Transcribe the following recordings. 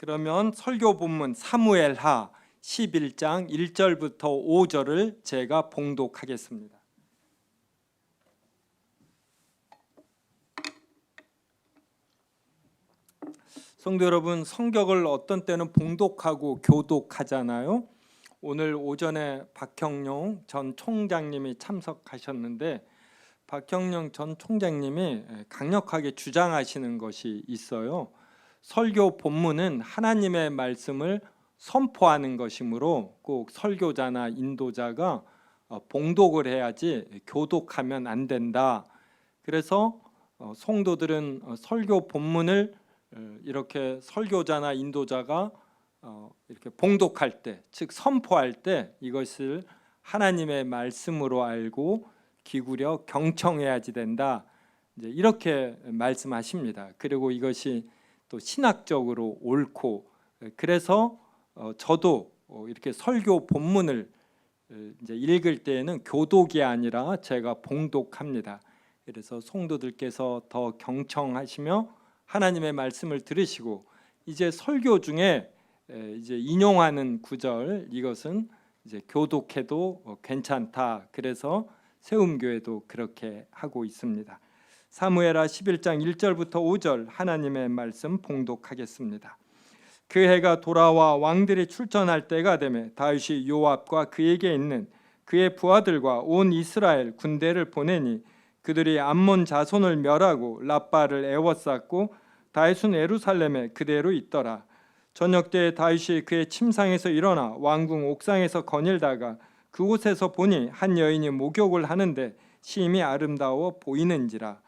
그러면 설교 본문 사무엘하 11장 1절부터 5절을 제가 봉독하겠습니다. 성도 여러분, 성경을 어떤 때는 봉독하고 교독하잖아요. 오늘 오전에 박형룡 전 총장님이 참석하셨는데 박형룡 전 총장님이 강력하게 주장하시는 것이 있어요. 설교 본문은 하나님의 말씀을 선포하는 것이므로 꼭 설교자나 인도자가 봉독을 해야지 교독하면 안 된다. 그래서 성도들은 설교 본문을 이렇게 설교자나 인도자가 이렇게 봉독할 때, 즉 선포할 때 이것을 하나님의 말씀으로 알고 기구려 경청해야지 된다. 이제 이렇게 말씀하십니다. 그리고 이것이 또 신학적으로 옳고, 그래서 저도 이렇게 설교 본문을 이제 읽을 때에는 교독이 아니라 제가 봉독합니다. 그래서 성도들께서 더 경청하시며 하나님의 말씀을 들으시고, 이제 설교 중에 이제 인용하는 구절, 이것은 이제 교독해도 괜찮다. 그래서 세움교회도 그렇게 하고 있습니다. 사무엘하 11장 1절부터 5절 하나님의 말씀 봉독하겠습니다. 그 해가 돌아와 왕들이 출전할 때가 되매 다윗이 요압과 그에게 있는 그의 부하들과 온 이스라엘 군대를 보내니 그들이 암몬 자손을 멸하고 랍바를 애워쌌고 다윗은 예루살렘에 그대로 있더라. 저녁 때에 다윗이 그의 침상에서 일어나 왕궁 옥상에서 거닐다가 그곳에서 보니 한 여인이 목욕을 하는데 심히 아름다워 보이는지라.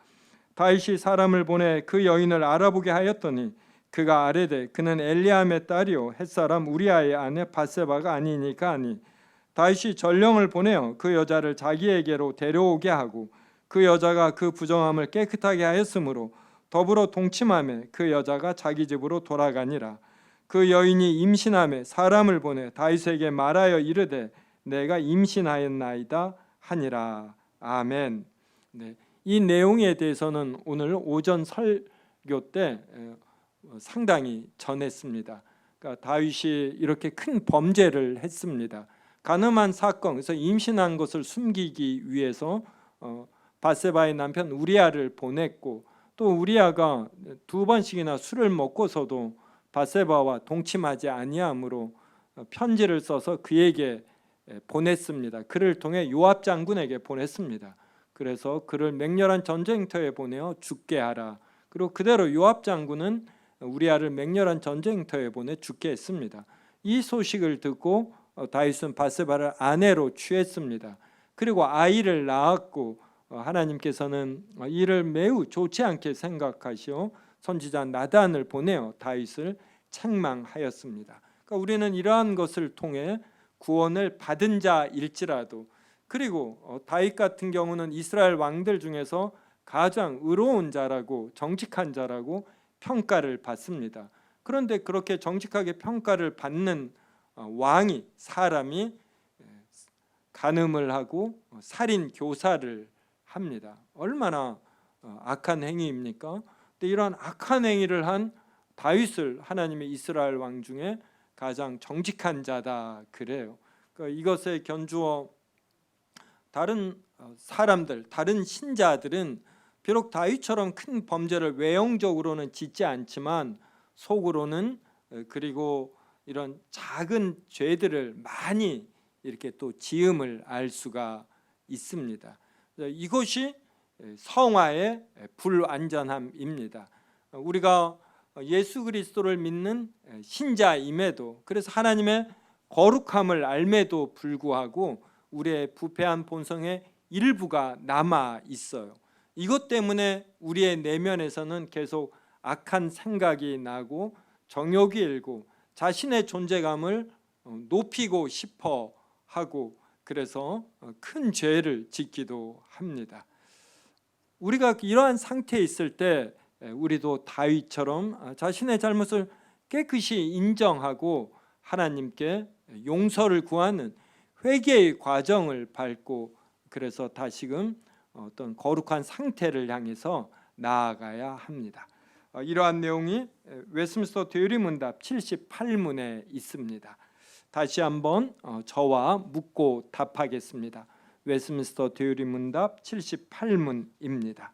다윗이 사람을 보내 그 여인을 알아보게 하였더니 그가 아뢰되 그는 엘리암의 딸이요 햇사람 우리아의 아내 바세바가 아니니까 하니, 다윗이 전령을 보내어 그 여자를 자기에게로 데려오게 하고 그 여자가 그 부정함을 깨끗하게 하였으므로 더불어 동침하며 그 여자가 자기 집으로 돌아가니라. 그 여인이 임신하며 사람을 보내 다윗에게 말하여 이르되 내가 임신하였나이다 하니라. 아멘. 네, 이 내용에 대해서는 오늘 오전 설교 때 상당히 전했습니다. 그러니까 다윗이 이렇게 큰 범죄를 했습니다. 간음한 사건, 그래서 임신한 것을 숨기기 위해서 바세바의 남편 우리아를 보냈고, 또 우리아가 2번씩이나 술을 먹고서도 바세바와 동침하지 아니하므로 편지를 써서 그에게 보냈습니다. 그를 통해 요압 장군에게 보냈습니다. 그래서 그를 맹렬한 전쟁터에 보내어 죽게 하라. 그리고 그대로 요압 장군은 우리아를 맹렬한 전쟁터에 보내 죽게 했습니다. 이 소식을 듣고 다윗은 바세바를 아내로 취했습니다. 그리고 아이를 낳았고, 하나님께서는 이를 매우 좋지 않게 생각하시어 선지자 나단을 보내어 다윗을 책망하였습니다. 그러니까 우리는 이러한 것을 통해 구원을 받은 자일지라도, 그리고 다윗 같은 경우는 이스라엘 왕들 중에서 가장 의로운 자라고 정직한 자라고 평가를 받습니다. 그런데 그렇게 정직하게 평가를 받는 왕이, 사람이 간음을 하고 살인 교사를 합니다. 얼마나 악한 행위입니까? 근데 이러한 악한 행위를 한 다윗을 하나님의 이스라엘 왕 중에 가장 정직한 자다 그래요. 그러니까 이것에 견주어 다른 사람들, 다른 신자들은 비록 다윗처럼 큰 범죄를 외형적으로는 짓지 않지만 속으로는, 그리고 이런 작은 죄들을 많이 이렇게 또 지음을 알 수가 있습니다. 이것이 성화의 불완전함입니다. 우리가 예수 그리스도를 믿는 신자임에도, 그래서 하나님의 거룩함을 알매도 불구하고 우리의 부패한 본성의 일부가 남아 있어요. 이것 때문에 우리의 내면에서는 계속 악한 생각이 나고 정욕이 일고 자신의 존재감을 높이고 싶어 하고, 그래서 큰 죄를 짓기도 합니다. 우리가 이러한 상태에 있을 때 우리도 다윗처럼 자신의 잘못을 깨끗이 인정하고 하나님께 용서를 구하는 회개의 과정을 밟고, 그래서 다시금 어떤 거룩한 상태를 향해서 나아가야 합니다. 이러한 내용이 웨스민스터 대리문답 78문에 있습니다. 다시 한번 저와 묻고 답하겠습니다. 웨스민스터 대리문답 78문입니다.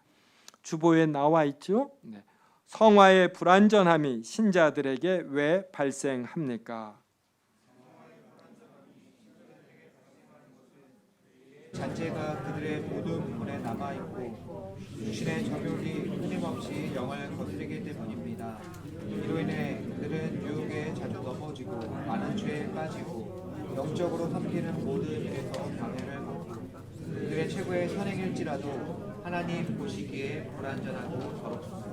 주보에 나와 있죠. 네. 성화의 불완전함이 신자들에게 왜 발생합니까? 잔재가 그들의 모든 부분에 남아있고 육신의 정욕이 끊임없이 영을 거스르기 때문입니다. 이로 인해 그들은 유혹에 자주 넘어지고 많은 죄에 빠지고 영적으로 삼키는 모든 일에서 방해를 받고 그들의 최고의 선행일지라도 하나님 보시기에 불완전하고 더럽습니다.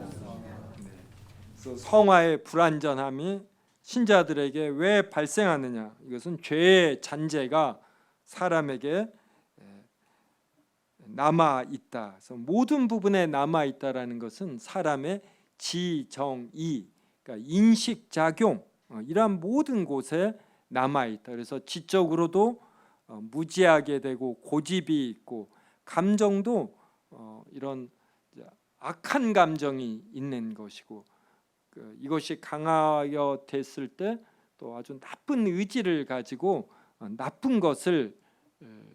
성화의 불완전함이 신자들에게 왜 발생하느냐? 이것은 죄의 잔재가 사람에게 남아 있다. 그래서 모든 부분에 남아 있다라는 것은 사람의 지정의, 그러니까 인식 작용 이러한 모든 곳에 남아 있다. 그래서 지적으로도 무지하게 되고 고집이 있고 감정도 이런 악한 감정이 있는 것이고 이것이 강하여 됐을 때 또 아주 나쁜 의지를 가지고 나쁜 것을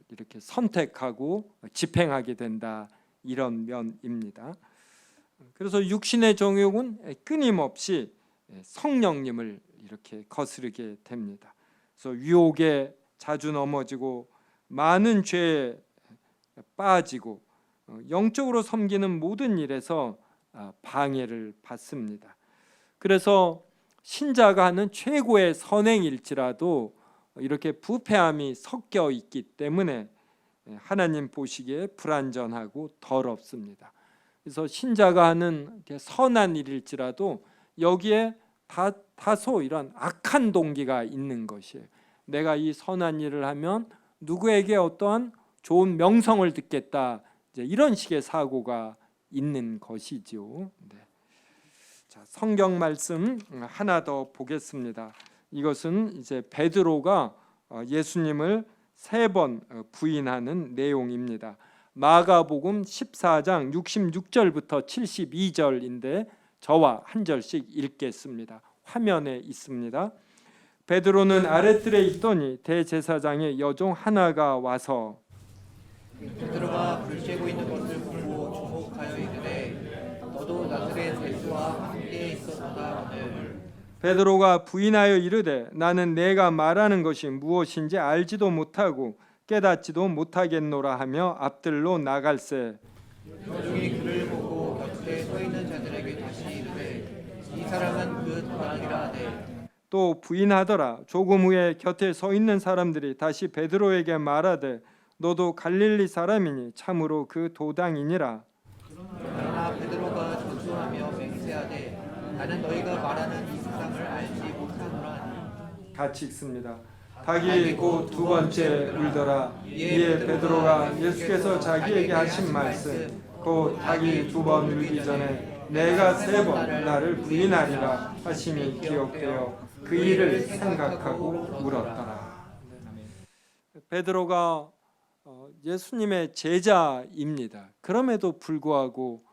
이렇게 선택하고 집행하게 된다, 이런 면입니다. 그래서 육신의 정욕은 끊임없이 성령님을 이렇게 거스르게 됩니다. 그래서 유혹에 자주 넘어지고 많은 죄에 빠지고 영적으로 섬기는 모든 일에서 방해를 받습니다. 그래서 신자가 하는 최고의 선행일지라도 이렇게 부패함이 섞여 있기 때문에 하나님 보시기에 불완전하고 더럽습니다. 그래서 신자가 하는 선한 일일지라도 여기에 다소 이런 악한 동기가 있는 것이에요. 내가 이 선한 일을 하면 누구에게 어떠한 좋은 명성을 듣겠다, 이제 이런 식의 사고가 있는 것이지요. 네. 자, 성경 말씀 하나 더 보겠습니다. 이것은 이제 베드로가 예수님을 3번 부인하는 내용입니다. 마가복음 14장 66절부터 72절인데 저와 한 절씩 읽겠습니다. 화면에 있습니다. 베드로는 아랫뜰에 있더니 대제사장의 여종 하나가 와서 베드로가 불 쬐고 있는 것을 보고 주목하여 이르되 너도 나사렛 예수와 함께 있었다 하늘. 베드로가 부인하여 이르되 나는 내가 말하는 것이 무엇인지 알지도 못하고 깨닫지도 못하겠노라 하며 앞들로 나갈새. 여종이 그를 보고 곁에 서 있는 자들에게 다시 이르되 이 사람은 그 도랑이라 하되 또 부인하더라. 조금 후에 곁에 서 있는 사람들이 다시 베드로에게 말하되 너도 갈릴리 사람이니 참으로 그 도당이니라. 그러나 베드로가 전수하며 맹세하되 나는 너희가 말하는 이 세상을 알지 못하노라 하니. 같이 읽습니다. 닭이 곧 두 번째 울더라. 이에 베드로가 예수께서 자기에게 하신 말씀 곧 닭이 2번 울기 전에 내가 3번 나를 부인하리라 하심이 기억되어 그 일을 생각하고 울었더라. 베드로가 예수님의 제자입니다. 그럼에도 불구하고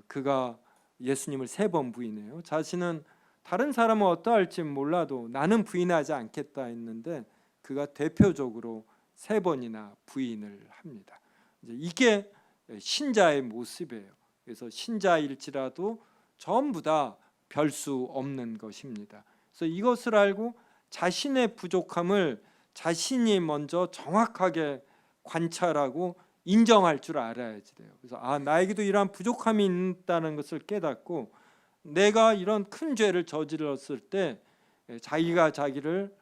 그가 예수님을 3번 부인해요. 자신은 다른 사람은 어떠할지 몰라도 나는 부인하지 않겠다 했는데 그가 대표적으로 3번이나 부인을 합니다. 이게 신자의 모습이에요. 그래서 신자일지라도 전부 다 별 수 없는 것입니다. 그래서 이것을 알고 자신의 부족함을 자신이 먼저 정확하게 관찰하고 인정할 줄 알아야지 돼요. 그래서 나에게도 이러한 부족함이 있다는 것을 깨닫고 내가 이런 큰 죄를 저질렀을 때 자기가 자기를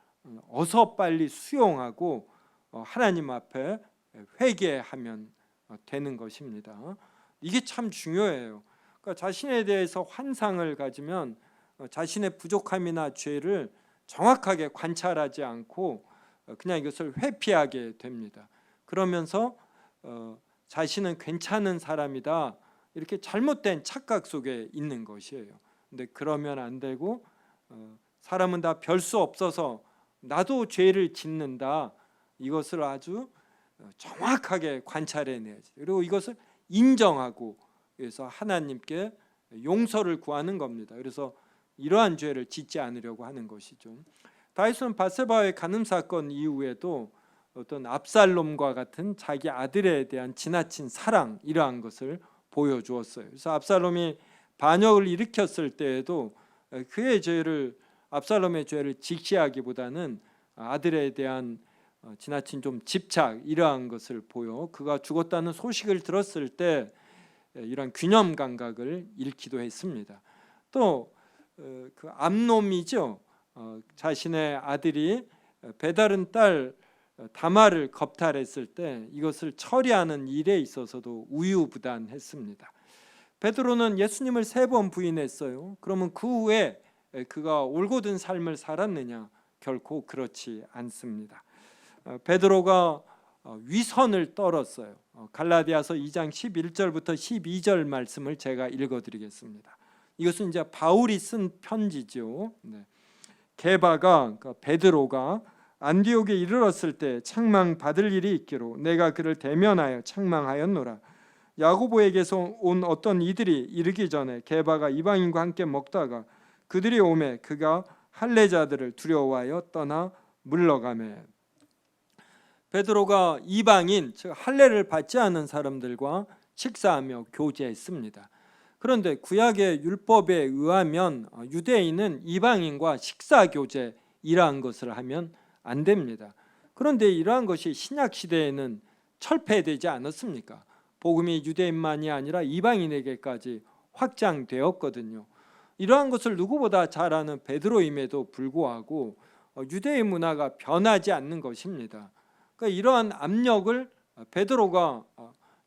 어서 빨리 수용하고 하나님 앞에 회개하면 되는 것입니다. 이게 참 중요해요. 그러니까 자신에 대해서 환상을 가지면 자신의 부족함이나 죄를 정확하게 관찰하지 않고 그냥 이것을 회피하게 됩니다. 그러면서 자신은 괜찮은 사람이다, 이렇게 잘못된 착각 속에 있는 것이에요. 근데 그러면 안 되고 사람은 다 별 수 없어서 나도 죄를 짓는다, 이것을 아주 정확하게 관찰해내야지. 그리고 이것을 인정하고 그래서 하나님께 용서를 구하는 겁니다. 그래서 이러한 죄를 짓지 않으려고 하는 것이죠. 다윗은 밧세바의 간음 사건 이후에도 어떤 압살롬과 같은 자기 아들에 대한 지나친 사랑, 이러한 것을 보여주었어요. 그래서 압살롬이 반역을 일으켰을 때에도 그의 죄를, 압살롬의 죄를 직시하기보다는 아들에 대한 지나친 좀 집착, 이러한 것을 보여 그가 죽었다는 소식을 들었을 때 이런 균형 감각을 잃기도 했습니다. 또 그 암놈이죠. 자신의 아들이 배다른 딸 다말을 겁탈했을 때 이것을 처리하는 일에 있어서도 우유부단했습니다. 베드로는 예수님을 3번 부인했어요. 그러면 그 후에 그가 올곧은 삶을 살았느냐? 결코 그렇지 않습니다. 베드로가 위선을 떨었어요. 갈라디아서 2장 11절부터 12절 말씀을 제가 읽어드리겠습니다. 이것은 이제 바울이 쓴 편지죠. 게바가, 그러니까 베드로가 안디옥에 이르렀을 때 책망받을 일이 있기로 내가 그를 대면하여 책망하였노라. 야고보에게서 온 어떤 이들이 이르기 전에 게바가 이방인과 함께 먹다가 그들이 오매 그가 할례자들을 두려워하여 떠나 물러가매. 베드로가 이방인, 즉 할례를 받지 않은 사람들과 식사하며 교제했습니다. 그런데 구약의 율법에 의하면 유대인은 이방인과 식사 교제 이러한 것을 하면 안 됩니다. 그런데 이러한 것이 신약 시대에는 철폐되지 않았습니까? 복음이 유대인만이 아니라 이방인에게까지 확장되었거든요. 이러한 것을 누구보다 잘 아는 베드로임에도 불구하고 유대인 문화가 변하지 않는 것입니다. 그러니까 이러한 압력을 베드로가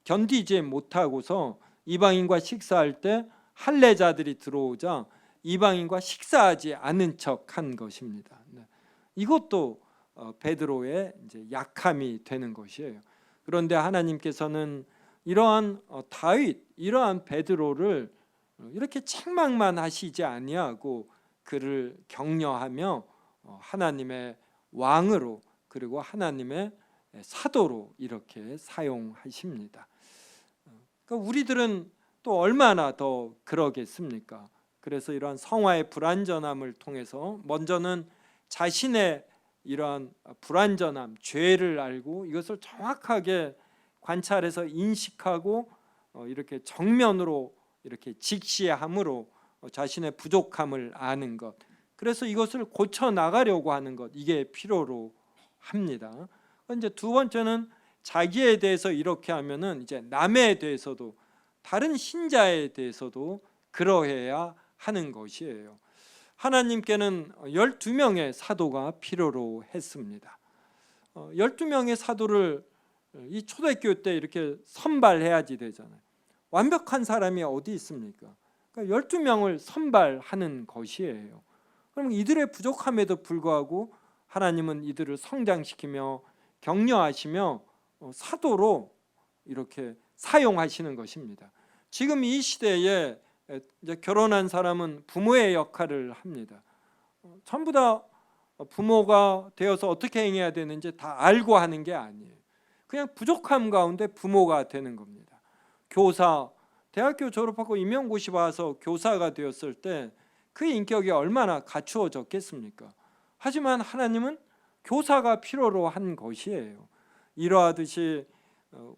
견디지 못하고서 이방인과 식사할 때 할례자들이 들어오자 이방인과 식사하지 않은 척한 것입니다. 이것도 베드로의 이제 약함이 되는 것이에요. 그런데 하나님께서는 이러한 다윗, 이러한 베드로를 이렇게 책망만 하시지 아니하고 그를 격려하며 하나님의 왕으로 그리고 하나님의 사도로 이렇게 사용하십니다. 그러니까 우리들은 또 얼마나 더 그러겠습니까? 그래서 이러한 성화의 불완전함을 통해서 먼저는 자신의 이러한 불완전함, 죄를 알고 이것을 정확하게 관찰해서 인식하고 이렇게 정면으로 이렇게 직시함으로 자신의 부족함을 아는 것, 그래서 이것을 고쳐 나가려고 하는 것, 이게 필요로 합니다. 이제 두 번째는 자기에 대해서 이렇게 하면은 이제 남에 대해서도, 다른 신자에 대해서도 그러해야 하는 것이에요. 하나님께는 12명의 사도가 필요로 했습니다. 12명의 사도를 이 초대교회 때 이렇게 선발해야지 되잖아요. 완벽한 사람이 어디 있습니까? 그러니까 12명을 선발하는 것이에요. 그럼 이들의 부족함에도 불구하고 하나님은 이들을 성장시키며 격려하시며 사도로 이렇게 사용하시는 것입니다. 지금 이 시대에 이제 결혼한 사람은 부모의 역할을 합니다. 전부 다 부모가 되어서 어떻게 행해야 되는지 다 알고 하는 게 아니에요. 그냥 부족함 가운데 부모가 되는 겁니다. 교사, 대학교 졸업하고 임용고시 봐서 교사가 되었을 때 그 인격이 얼마나 갖추어졌겠습니까? 하지만 하나님은 교사가 필요로 한 것이에요. 이러하듯이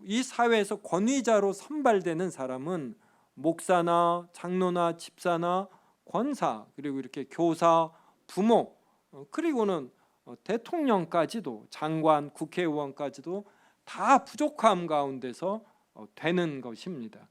이 사회에서 권위자로 선발되는 사람은 목사나 장로나 집사나 권사, 그리고 이렇게 교사, 부모, 그리고는 대통령까지도, 장관, 국회의원까지도 다 부족함 가운데서 되는 것입니다.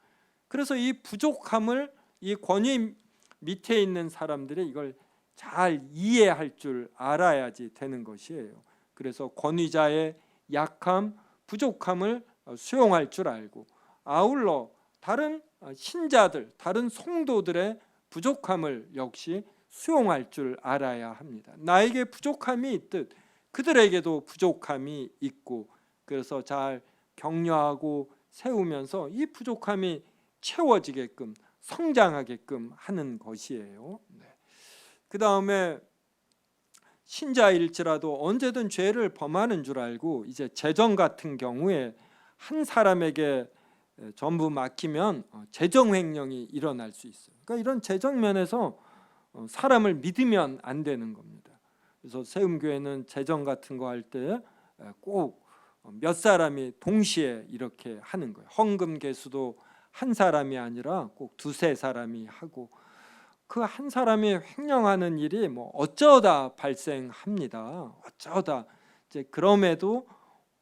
그래서 이 부족함을 이 권위 밑에 있는 사람들이 이걸 잘 이해할 줄 알아야지 되는 것이에요. 그래서 권위자의 약함, 부족함을 수용할 줄 알고, 아울러 다른 신자들, 다른 성도들의 부족함을 역시 수용할 줄 알아야 합니다. 나에게 부족함이 있듯 그들에게도 부족함이 있고, 그래서 잘 격려하고 세우면서 이 부족함이 채워지게끔, 성장하게끔 하는 것이에요. 그 다음에 신자일지라도 언제든 죄를 범하는 줄 알고, 이제 재정 같은 경우에 한 사람에게 전부 맡기면 재정 횡령이 일어날 수 있어요. 그러니까 이런 재정 면에서 사람을 믿으면 안 되는 겁니다. 그래서 세움교회는 재정 같은 거 할 때 꼭 몇 사람이 동시에 이렇게 하는 거예요. 헌금 개수도 한 사람이 아니라 꼭 두세 사람이 하고, 그 한 사람이 횡령하는 일이 뭐 어쩌다 발생합니다. 어쩌다. 이제 그럼에도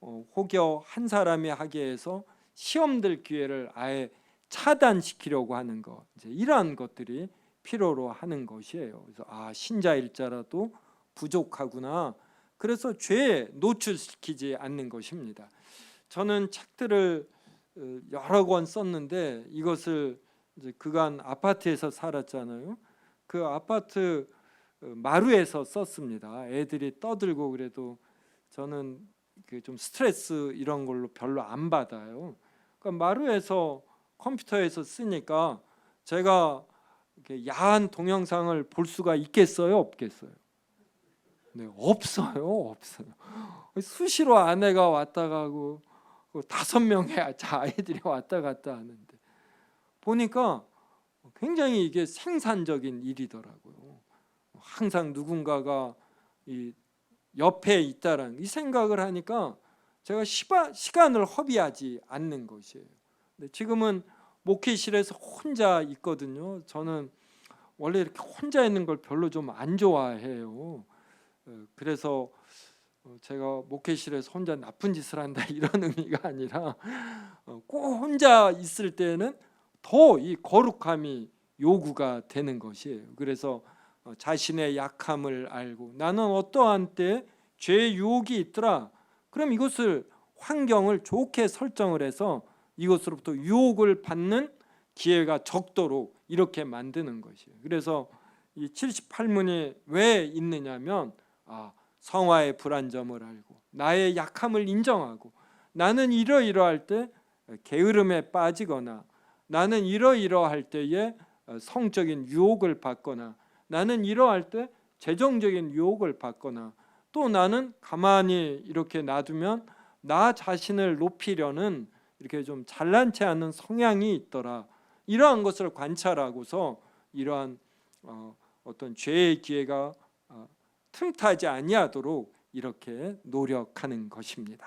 혹여 한 사람이 하게 해서 시험될 기회를 아예 차단시키려고 하는 것, 이제 이러한 것들이 필요로 하는 것이에요. 그래서 신자일자라도 부족하구나. 그래서 죄에 노출시키지 않는 것입니다. 저는 책들을 여러 권 썼는데 이것을 이제 그간 아파트에서 살았잖아요. 그 아파트 마루에서 썼습니다. 애들이 떠들고 그래도 저는 좀 스트레스 이런 걸로 별로 안 받아요. 그러니까 마루에서 컴퓨터에서 쓰니까 제가 이렇게 야한 동영상을 볼 수가 있겠어요, 없겠어요? 네, 없어요. 수시로 아내가 왔다 가고 5명의 아이들이 왔다 갔다 하는데 보니까 굉장히 이게 생산적인 일이더라고요. 항상 누군가가 이 옆에 있다라는 이 생각을 하니까 제가 시간을 허비하지 않는 것이에요. 근데 지금은 목회실에서 혼자 있거든요. 저는 원래 이렇게 혼자 있는 걸 별로 좀 안 좋아해요. 그래서 제가 목회실에서 혼자 나쁜 짓을 한다 이런 의미가 아니라 꼭 혼자 있을 때는 더 이 거룩함이 요구가 되는 것이에요. 그래서 자신의 약함을 알고 나는 어떠한 때 죄의 유혹이 있더라. 그럼 이것을 환경을 좋게 설정을 해서 이것으로부터 유혹을 받는 기회가 적도록 이렇게 만드는 것이에요. 그래서 이 78문이 왜 있느냐면 성화의 불안점을 알고 나의 약함을 인정하고 나는 이러이러할 때 게으름에 빠지거나 나는 이러이러할 때에 성적인 유혹을 받거나 나는 이러할 때 재정적인 유혹을 받거나 또 나는 가만히 이렇게 놔두면 나 자신을 높이려는 이렇게 좀 잘난 체 하는 성향이 있더라. 이러한 것을 관찰하고서 이러한 어떤 죄의 기회가 틈타지 아니하도록 이렇게 노력하는 것입니다.